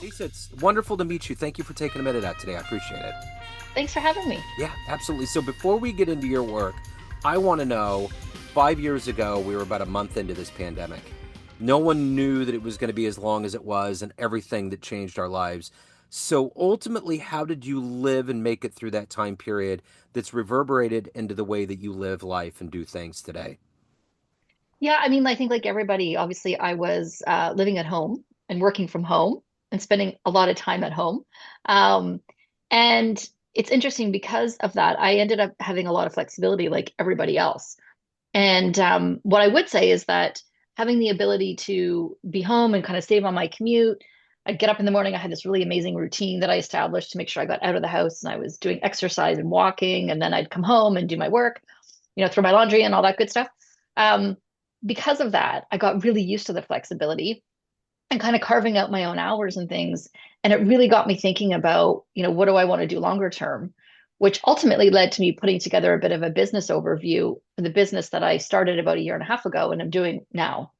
Lisa, it's wonderful to meet you. Thank you for taking a minute out today. I appreciate it. Thanks for having me. Yeah, absolutely. So before we get into your work, I want to know 5 years ago, we were about a month into this pandemic. No one knew that it was going to be as long as it was and everything that changed our lives. So ultimately, how did you live and make it through that time period that's reverberated into the way that you live life and do things today? Yeah, I mean, I think like everybody, obviously, I was living at home and working from home and spending a lot of time at home. Um, and it's interesting because of that, I ended up having a lot of flexibility like everybody else. And what I would say is that having the ability to be home and kind of save on my commute, I'd get up in the morning. I had this really amazing routine that I established to make sure I got out of the house and I was doing exercise and walking, and then I'd come home and do my work, throw my laundry and all that good stuff. Um, because of that, I got really used to the flexibility and kind of carving out my own hours and things. And it really got me thinking about, what do I want to do longer term, which ultimately led to me putting together a bit of a business overview for the business that I started about a year and a half ago and I'm doing now.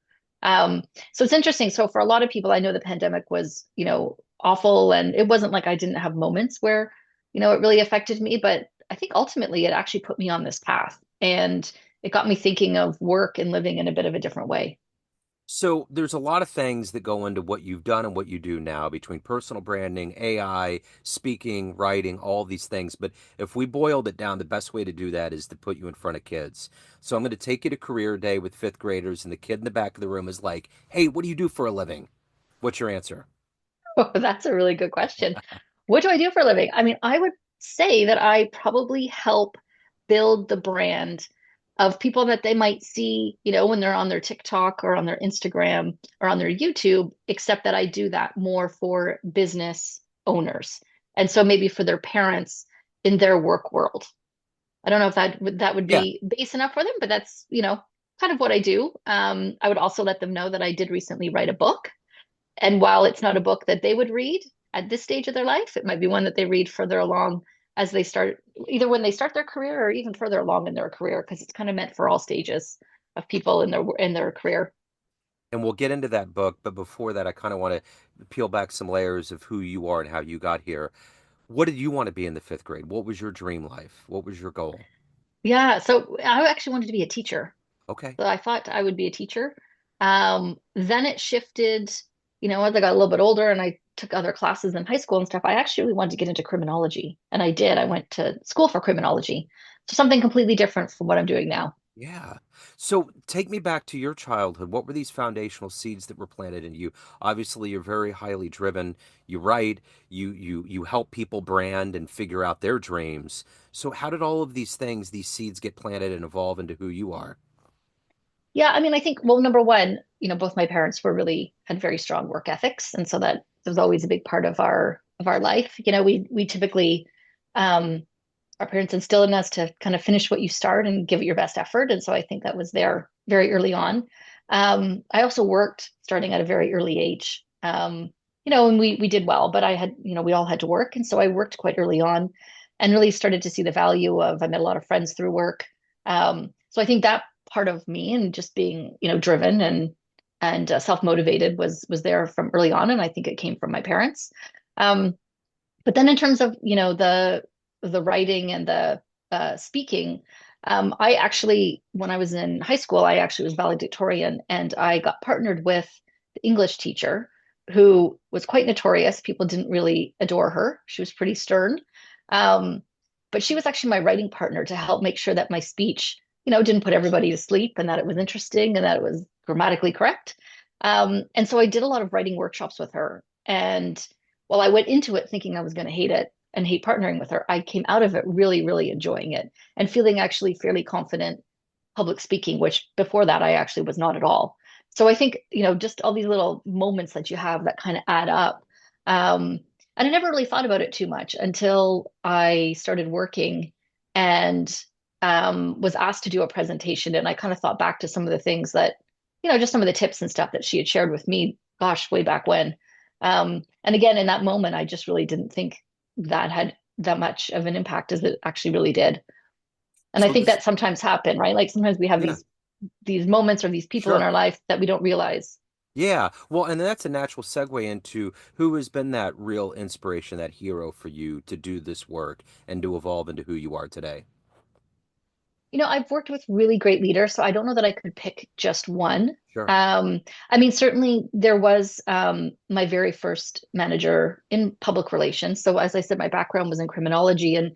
Um, so it's interesting. So for a lot of people, I know the pandemic was, awful, and it wasn't like I didn't have moments where, it really affected me, but I think ultimately it actually put me on this path and it got me thinking of work and living in a bit of a different way. So there's a lot of things that go into what you've done and what you do now between personal branding, AI, speaking, writing, all these things. But if we boiled it down, the best way to do that is to put you in front of kids. So I'm going to take you to career day with fifth graders, and the kid in the back of the room is like, "Hey, what do you do for a living?" What's your answer? Oh, that's a really good question. What do I do for a living? I mean, I would say that I probably help build the brand of people that they might see, when they're on their TikTok or on their Instagram or on their YouTube, except that I do that more for business owners. And so maybe for their parents in their work world. I don't know if that would Yeah. be base enough for them, but that's, kind of what I do. I would also let them know that I did recently write a book. And while it's not a book that they would read at this stage of their life, it might be one that they read further along as they start, either when they start their career or even further along in their career, because it's kind of meant for all stages of people in their career. And we'll get into that book. But before that, I kind of want to peel back some layers of who you are and how you got here. What did you want to be in the fifth grade? What was your dream life? What was your goal? Yeah, so I actually wanted to be a teacher. Okay. So I thought I would be a teacher. Then it shifted, as I got a little bit older and I took other classes in high school and stuff. I actually wanted to get into criminology, and I did. I went to school for criminology. So something completely different from what I'm doing now. Yeah. So take me back to your childhood. What were these foundational seeds that were planted in you? Obviously, you're very highly driven. You write, you help people brand and figure out their dreams. So how did all of these things, these seeds get planted and evolve into who you are? Yeah, I mean, I think, well, number one, both my parents had very strong work ethics, and so that was always a big part of our life. We typically our parents instill in us to kind of finish what you start and give it your best effort, and so I think that was there very early on. I also worked starting at a very early age, and we did well, but we all had to work, and so I worked quite early on, and really started to see the value of. I met a lot of friends through work, so I think that part of me and just being driven and self-motivated was there from early on, and I think it came from my parents. Um, but then in terms of the writing and the speaking, I actually, when I was in high school, I actually was valedictorian, and I got partnered with the English teacher who was quite notorious. People didn't really adore her. She was pretty stern. Um, but she was actually my writing partner to help make sure that my speech, didn't put everybody to sleep, and that it was interesting and that it was grammatically correct. And so I did a lot of writing workshops with her. And while I went into it thinking I was going to hate it and hate partnering with her, I came out of it really, really enjoying it and feeling actually fairly confident public speaking, which before that I actually was not at all. So I think, just all these little moments that you have that kind of add up. Um, and I never really thought about it too much until I started working and was asked to do a presentation. And I kind of thought back to some of the things that, just some of the tips and stuff that she had shared with me, gosh, way back when. And again, in that moment, I just really didn't think that had that much of an impact as it actually really did. And I So think this, that sometimes happen, right? Like sometimes we have yeah, these moments or these people in sure. our life that we don't realize. Yeah. Well, and that's a natural segue into who has been that real inspiration, that hero for you to do this work and to evolve into who you are today. I've worked with really great leaders, so I don't know that I could pick just one. Sure. Um, I mean, certainly there was my very first manager in public relations. So as I said, my background was in criminology, and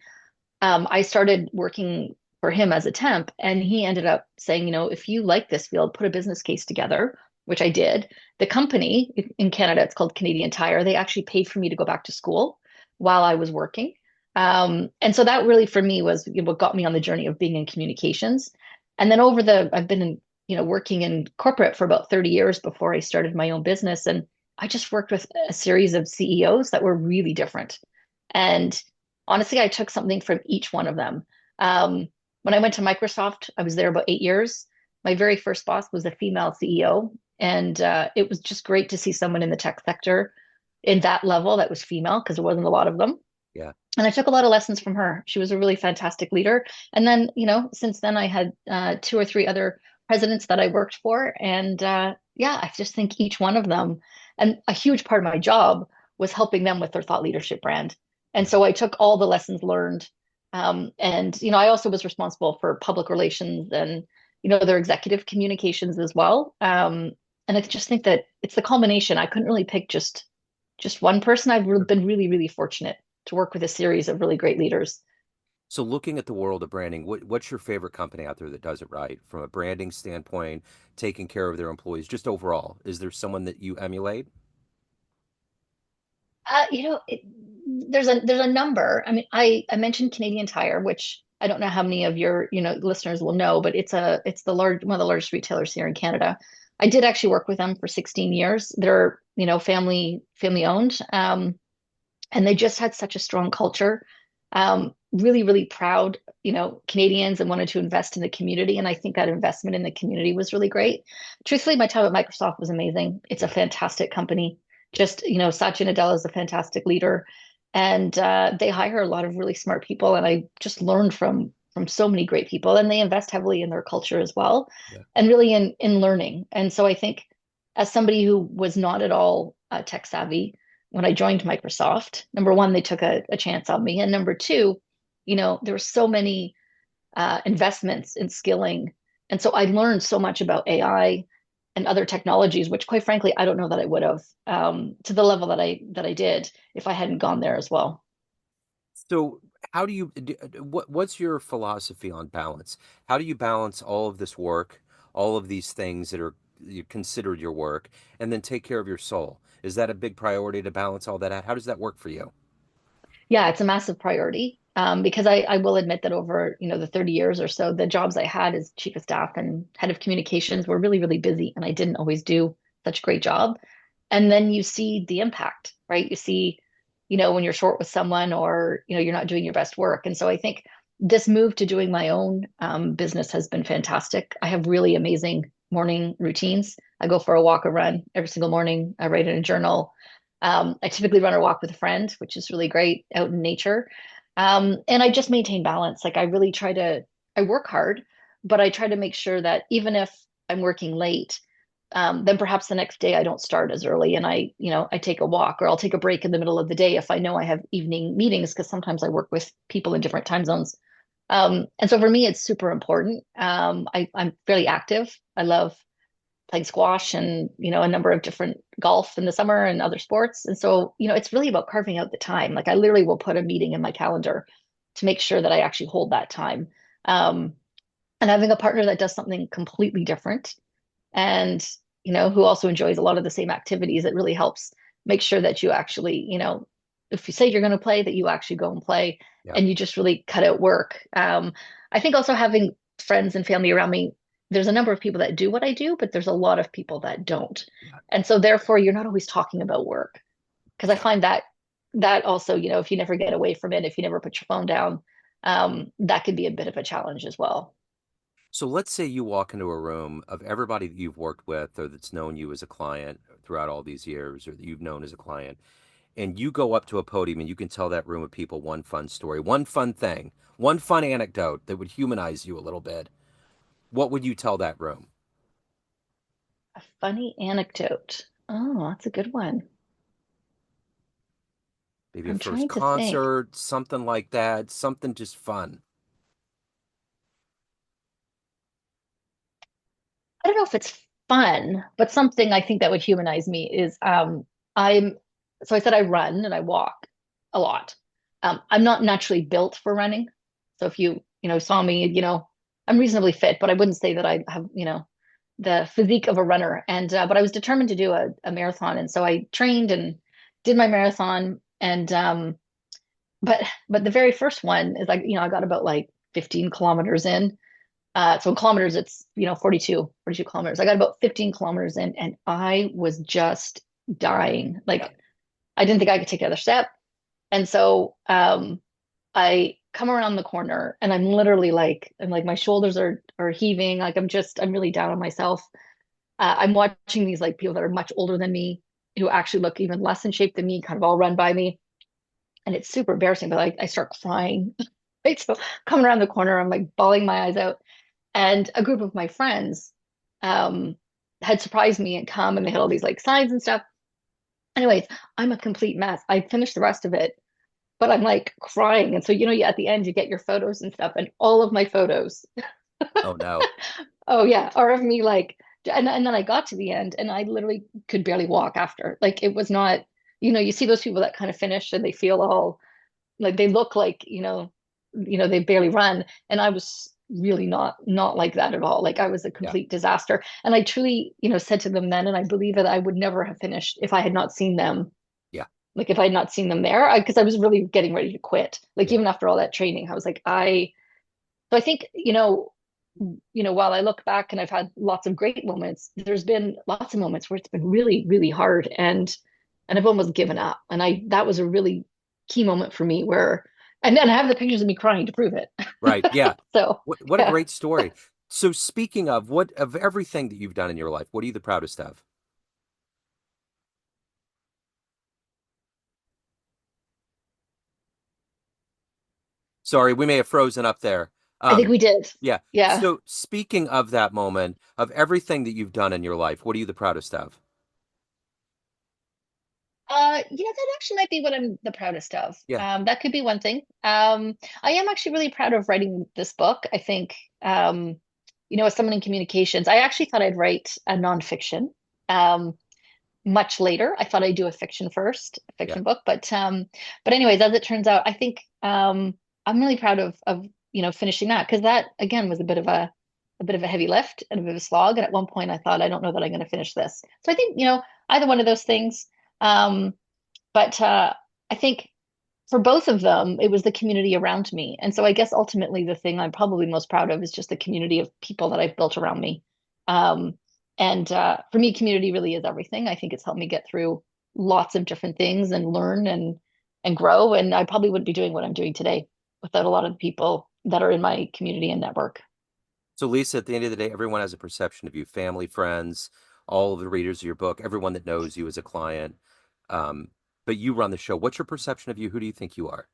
I started working for him as a temp, and he ended up saying, if you like this field, put a business case together, which I did. The company in Canada, it's called Canadian Tire, they actually paid for me to go back to school while I was working. And so that really for me was what got me on the journey of being in communications. And then I've been working in corporate for about 30 years before I started my own business. And I just worked with a series of CEOs that were really different. And honestly, I took something from each one of them. When I went to Microsoft, I was there about 8 years. My very first boss was a female CEO, and it was just great to see someone in the tech sector in that level that was female because there wasn't a lot of them. Yeah. And I took a lot of lessons from her. She was a really fantastic leader. And then, since then, I had two or three other presidents that I worked for. And yeah, I just think each one of them, and a huge part of my job was helping them with their thought leadership brand. And Yeah. so I took all the lessons learned. And, I also was responsible for public relations and, their executive communications as well. And I just think that it's the culmination. I couldn't really pick just one person. Been really, really fortunate to work with a series of really great leaders. So looking at the world of branding, what's your favorite company out there that does it right from a branding standpoint, taking care of their employees, just overall? Is there someone that you emulate? Uh, you know, it, there's a number. I mean, I mentioned Canadian Tire, which I don't know how many of your listeners will know, but it's the large one of the largest retailers here in Canada. I did actually work with them for 16 years. They're family owned, and they just had such a strong culture. Really, really proud, Canadians and wanted to invest in the community. And I think that investment in the community was really great. Truthfully, my time at Microsoft was amazing. It's a Yeah. fantastic company. Just, Satya Nadella is a fantastic leader. And they hire a lot of really smart people. And I just learned from so many great people. And they invest heavily in their culture as well, Yeah. and really in learning. And so I think as somebody who was not at all tech savvy, when I joined Microsoft, number one, they took a chance on me. And number two, there were so many investments in skilling. And so I learned so much about AI and other technologies, which quite frankly, I don't know that I would have to the level that I did if I hadn't gone there as well. So how do you what's your philosophy on balance? How do you balance all of this work, all of these things that are you considered your work, and then take care of your soul? Is that a big priority to balance all that out? How does that work for you? Yeah, it's a massive priority because I will admit that over, the 30 years or so, the jobs I had as chief of staff and head of communications were really, really busy, and I didn't always do such a great job. And then you see the impact, right? You see, when you're short with someone or, you're not doing your best work. And so I think this move to doing my own business has been fantastic. I have really amazing morning routines. I go for a walk or run every single morning. I write in a journal. I typically run or walk with a friend, which is really great out in nature. And I just maintain balance. Like I work hard, but I try to make sure that even if I'm working late, then perhaps the next day I don't start as early and I take a walk or I'll take a break in the middle of the day if I know I have evening meetings because sometimes I work with people in different time zones. And so for me, it's super important. I'm fairly active. I love playing squash and a number of different golf in the summer and other sports. And so it's really about carving out the time. Like I literally will put a meeting in my calendar to make sure that I actually hold that time. Um, and having a partner that does something completely different and who also enjoys a lot of the same activities, it really helps make sure that you actually if you say you're going to play, that you actually go and play, Yeah. and you just really cut out work. I think also having friends and family around me, there's a number of people that do what I do, but there's a lot of people that don't, Yeah. and so therefore you're not always talking about work, because I Yeah. find that also, if you never get away from it, if you never put your phone down, that could be a bit of a challenge as well. So let's say you walk into a room of everybody that you've worked with or that's known you as a client throughout all these years or that you've known as a client, and you go up to a podium and you can tell that room of people one fun story, one fun thing, one fun anecdote that would humanize you a little bit. What would you tell that room? A funny anecdote. Oh, that's a good one. Maybe a I'm first trying to think. concert, something like that, something just fun. I don't know if it's fun, but something I think that would humanize me is I'm so I said I run and I walk a lot. I'm not naturally built for running. So if you saw me, I'm reasonably fit, but I wouldn't say that I have, the physique of a runner. And but I was determined to do a marathon. And so I trained and did my marathon. And but but the very first one is like, I got about like 15 kilometers in. So in kilometers, it's, 42 kilometers. I got about 15 kilometers in and I was just dying. Yeah. Like I didn't think I could take another step. And so I come around the corner and I'm like my shoulders are heaving. Like I'm really down on myself. I'm watching these like people that are much older than me who actually look even less in shape than me, kind of all run by me. And it's super embarrassing, but like I start crying. Right. So coming around the corner, I'm like bawling my eyes out. And a group of my friends um, had surprised me and come and they had all these like signs and stuff. Anyways, I'm a complete mess. I finished the rest of it, but I'm like crying. And so, at the end, you get your photos and stuff, and all of my photos, Oh no. oh yeah, are of me like, and then I got to the end and I literally could barely walk after. Like it was not, you see those people that kind of finish and they feel all like they look like they barely run, and I was really not like that at all. Like I was a Yeah. complete disaster, and I truly said to them then, and I believe that I would never have finished if I had not seen them. Yeah. Like if I had not seen them there, because I was really getting ready to quit. Like Yeah. even after all that training, I was like so I think while I look back and I've had lots of great moments, there's been lots of moments where it's been really really hard, and I've almost given up. And I that was a really key moment for me where, and then I have the pictures of me crying to prove it. Right. Yeah. So What a yeah, great story. So speaking of what of everything that you've done in your life, what are you the proudest of? Sorry, we may have frozen up there. I think Um, we did. yeah. Yeah. So speaking of that moment, of everything that you've done in your life, what are you the proudest of? That actually might be what I'm the proudest of. Yeah. That could be one thing. I am actually really proud of writing this book. I think, as someone in communications, I actually thought I'd write a nonfiction. Um, Much later. I thought I'd do a fiction first, a Yeah. fiction book. But anyways, as it turns out, I think I'm really proud of finishing that, because that again was a bit of a heavy lift and a bit of a slog. And at one point I thought, I don't know that I'm going to finish this. So I think, either one of those things. Um, but I think for both of them, it was the community around me. And so I guess ultimately the thing I'm probably most proud of is just the community of people that I've built around me. Um, and for me, community really is everything. I think it's helped me get through lots of different things and learn and grow. And I probably wouldn't be doing what I'm doing today without a lot of the people that are in my community and network. So Lisa, at the end of the day, everyone has a perception of you, family, friends, all of the readers of your book, everyone that knows you as a client. Um, but you run the show. What's your perception of you? Who do you think you are?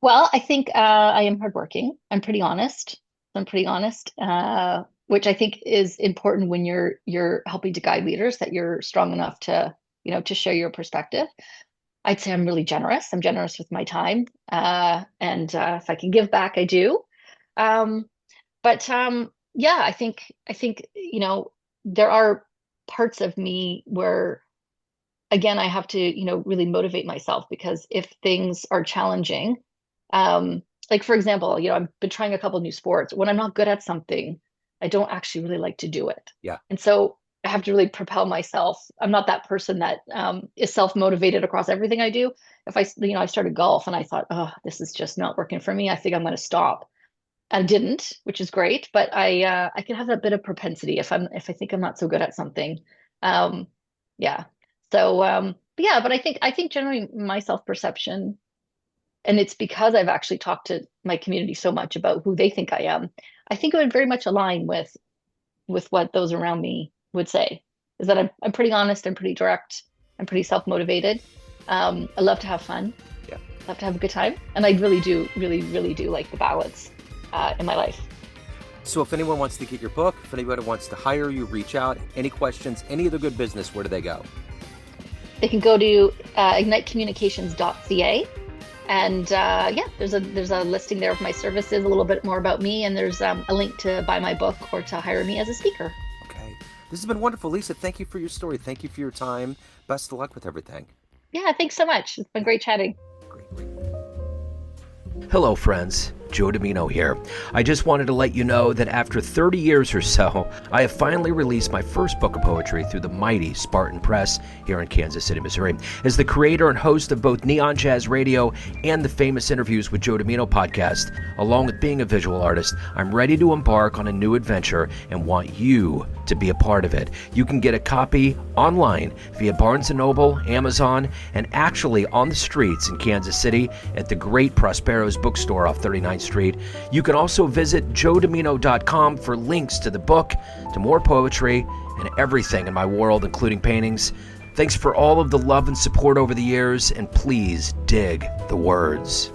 Well, I think I am hardworking. I'm pretty honest, which I think is important when you're helping to guide leaders, that you're strong enough to share your perspective. I'd say I'm really generous. I'm generous with my time, and if I can give back, I do. Um, but yeah, I think there are parts of me where again, I have to, really motivate myself, because if things are challenging, like for example, I've been trying a couple new sports. When I'm not good at something, I don't actually really like to do it. Yeah. And so I have to really propel myself. I'm not that person that is self-motivated across everything I do. If I started golf and I thought, oh, this is just not working for me, I think I'm going to stop. I didn't, which is great, but I can have that bit of propensity if I think I'm not so good at something. Um, yeah. So but yeah, but I think generally my self-perception, and it's because I've actually talked to my community so much about who they think I am. I think it would very much align with what those around me would say. Is that I'm pretty honest, I'm pretty direct, I'm pretty self-motivated. I love to have fun, Yeah. love to have a good time, and I really do, really, really do like the balance in my life. So if anyone wants to get your book, if anybody wants to hire you, reach out, any questions, any other good business, where do they go? They can go to ignitecommunications.ca. And yeah, there's a listing there of my services, a little bit more about me, and there's a link to buy my book or to hire me as a speaker. Okay. This has been wonderful. Lisa, thank you for your story. Thank you for your time. Best of luck with everything. Yeah, thanks so much. It's been great chatting. Great. Hello, friends. Joe Dimino here. I just wanted to let you know that after 30 years or so, I have finally released my first book of poetry through the mighty Spartan Press here in Kansas City, Missouri. As the creator and host of both Neon Jazz Radio and the Famous Interviews with Joe Dimino podcast, along with being a visual artist, I'm ready to embark on a new adventure and want you to be a part of it. You can get a copy online via Barnes & Noble, Amazon, and actually on the streets in Kansas City at the great Prospero's bookstore off 39th Street. You can also visit joedimino.com for links to the book, to more poetry, and everything in my world, including paintings. Thanks for all of the love and support over the years, and please dig the words.